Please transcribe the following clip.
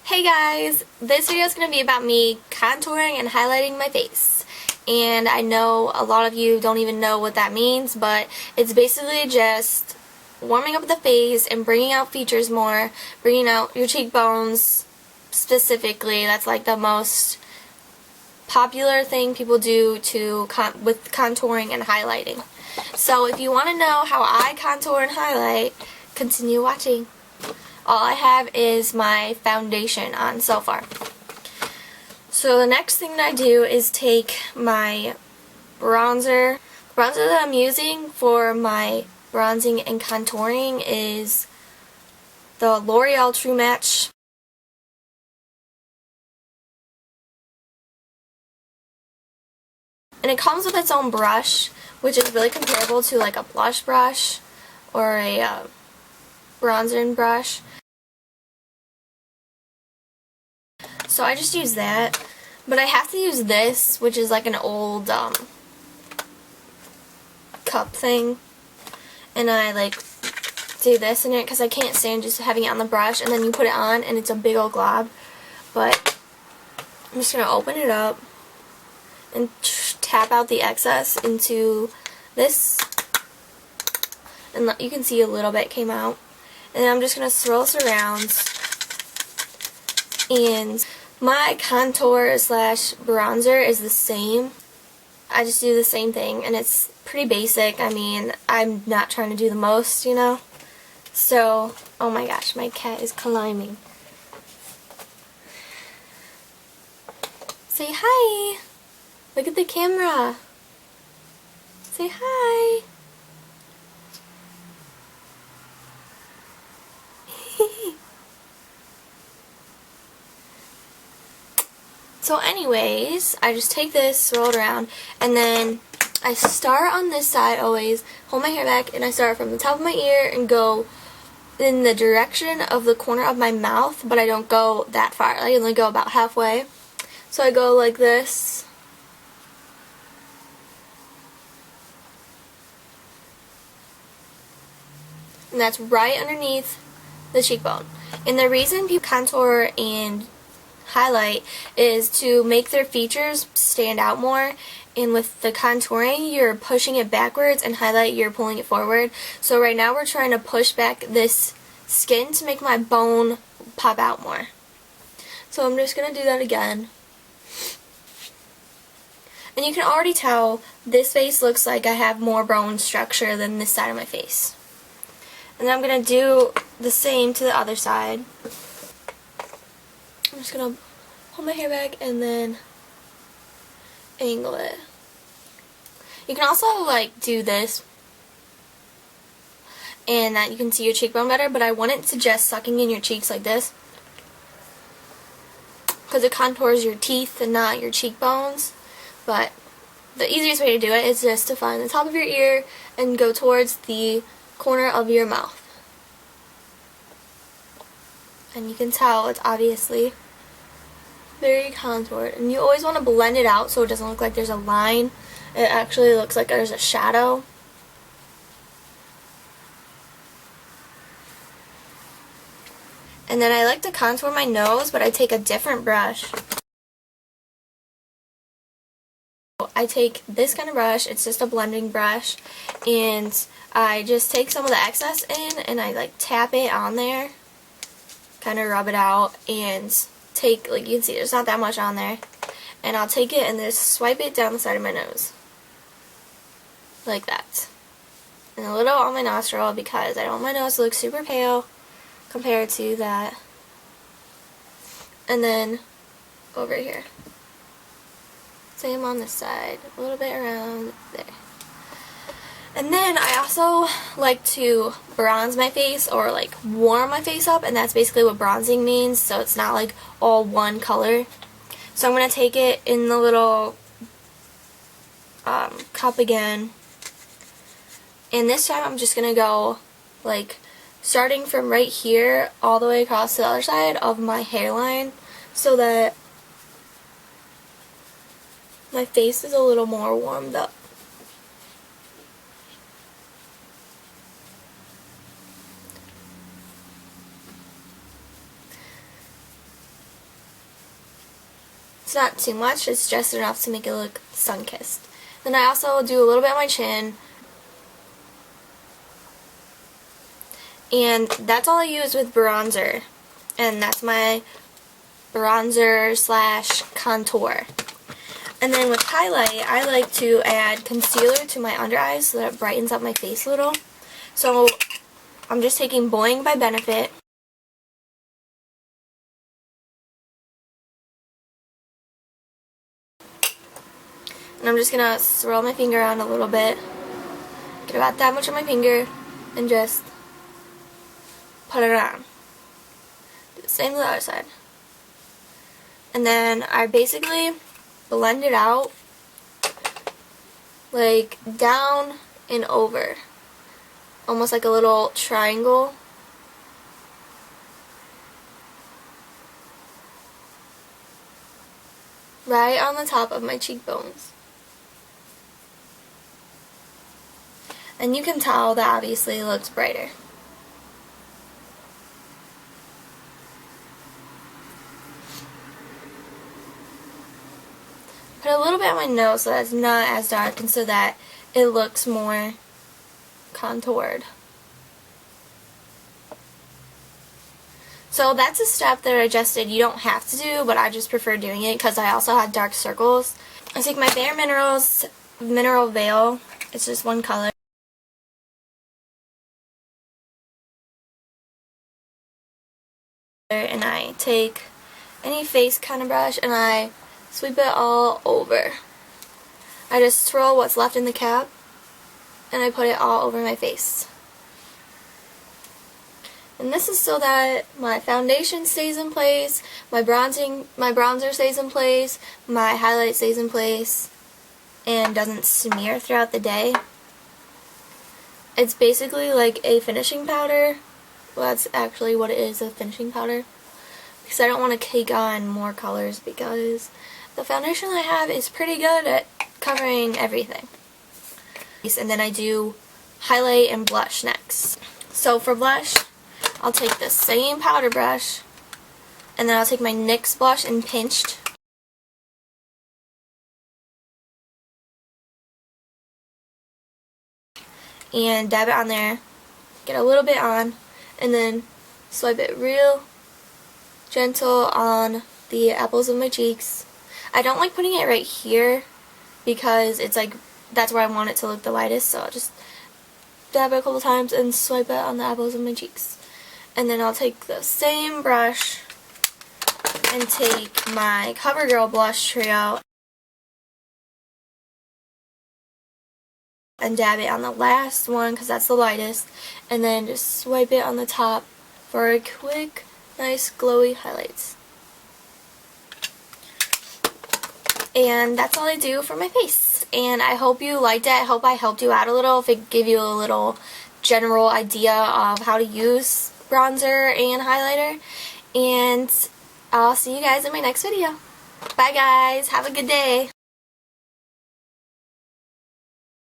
Hey guys, this video is going to be about me contouring and highlighting my face. And I know a lot of you don't even know what that means, but it's basically just warming up the face and bringing out features more, bringing out your cheekbones specifically. That's like the most popular thing people do with contouring and highlighting. So if you want to know how I contour and highlight, continue watching. All I have is my foundation on so far. So the next thing that I do is take my bronzer. The bronzer that I'm using for my bronzing and contouring is the Loreal True Match. And it comes with its own brush, which is really comparable to like a blush brush or a bronzer brush. So I just use that, but I have to use this, which is like an old cup thing, and I like do this in it because I can't stand just having it on the brush and then you put it on and it's a big old glob. But I'm just going to open it up and tap out the excess into this, and you can see a little bit came out, and then I'm just going to swirl this around. And my contour slash bronzer is the same. I just do the same thing, and it's pretty basic. I mean, I'm not trying to do the most, you know. So, oh my gosh, my cat is climbing. Say hi. Look at the camera. Say hi. So anyways, I just take this, swirl it around, and then I start on this side always, hold my hair back, and I start from the top of my ear and go in the direction of the corner of my mouth, but I don't go that far. I only go about halfway. So I go like this. And that's right underneath the cheekbone. And the reason people contour and highlight is to make their features stand out more, and with the contouring you're pushing it backwards and highlight you're pulling it forward. So right now we're trying to push back this skin to make my bone pop out more. So I'm just going to do that again. And you can already tell this face looks like I have more bone structure than this side of my face. And then I'm going to do the same to the other side. I'm just going to hold my hair back and then angle it. You can also like do this and that you can see your cheekbone better, but I wouldn't suggest sucking in your cheeks like this because it contours your teeth and not your cheekbones. But the easiest way to do it is just to find the top of your ear and go towards the corner of your mouth. And you can tell it's obviously very contoured, and you always want to blend it out so it doesn't look like there's a line. It actually looks like there's a shadow. And then I like to contour my nose, but I take a different brush. I take this kind of brush, it's just a blending brush, and I just take some of the excess in and I like tap it on there, kind of rub it out, and take, like you can see there's not that much on there, and I'll take it and just swipe it down the side of my nose like that, and a little on my nostril because I don't want my nose to look super pale compared to that, and then over here same on this side, a little bit around there. And then I also like to bronze my face, or like warm my face up, and that's basically what bronzing means, so it's not like all one color. So I'm going to take it in the little cup again, and this time I'm just going to go like starting from right here all the way across to the other side of my hairline so that my face is a little more warmed up. not too much, it's just enough to make it look sun-kissed. Then I also do a little bit on my chin. And that's all I use with bronzer. And that's my bronzer slash contour. And then with highlight, I like to add concealer to my under eyes so that it brightens up my face a little. So I'm just taking BOING by Benefit. And I'm just going to swirl my finger around a little bit. Get about that much on my finger and just put it on. Do the same to the other side. And then I basically blend it out like down and over. Almost like a little triangle. Right on the top of my cheekbones. And you can tell that obviously it looks brighter. Put a little bit on my nose so that it's not as dark and so that it looks more contoured. So that's a step that I just did. You don't have to do, but I just prefer doing it because I also had dark circles. I take my Bare Minerals Mineral Veil. It's just one color. And I take any face kind of brush and I sweep it all over. I just twirl what's left in the cap and I put it all over my face. And this is so that my foundation stays in place, my bronzer stays in place, my highlight stays in place, and doesn't smear throughout the day. It's basically like a finishing powder. Well, that's actually what it is, a finishing powder. Because I don't want to cake on more colors because the foundation I have is pretty good at covering everything. And then I do highlight and blush next. So for blush, I'll take the same powder brush and then I'll take my NYX blush in Pinched. And dab it on there, get a little bit on, and then swipe it real gentle on the apples of my cheeks. I don't like putting it right here because it's like, that's where I want it to look the lightest, so I'll just dab it a couple times and swipe it on the apples of my cheeks. And then I'll take the same brush and take my CoverGirl Blush Trio and dab it on the last one because that's the lightest, and then just swipe it on the top for a quick, nice glowy highlights. And that's all I do for my face. And I hope you liked it. I hope I helped you out a little, if it gave you a little general idea of how to use bronzer and highlighter. And I'll see you guys in my next video. Bye guys. Have a good day.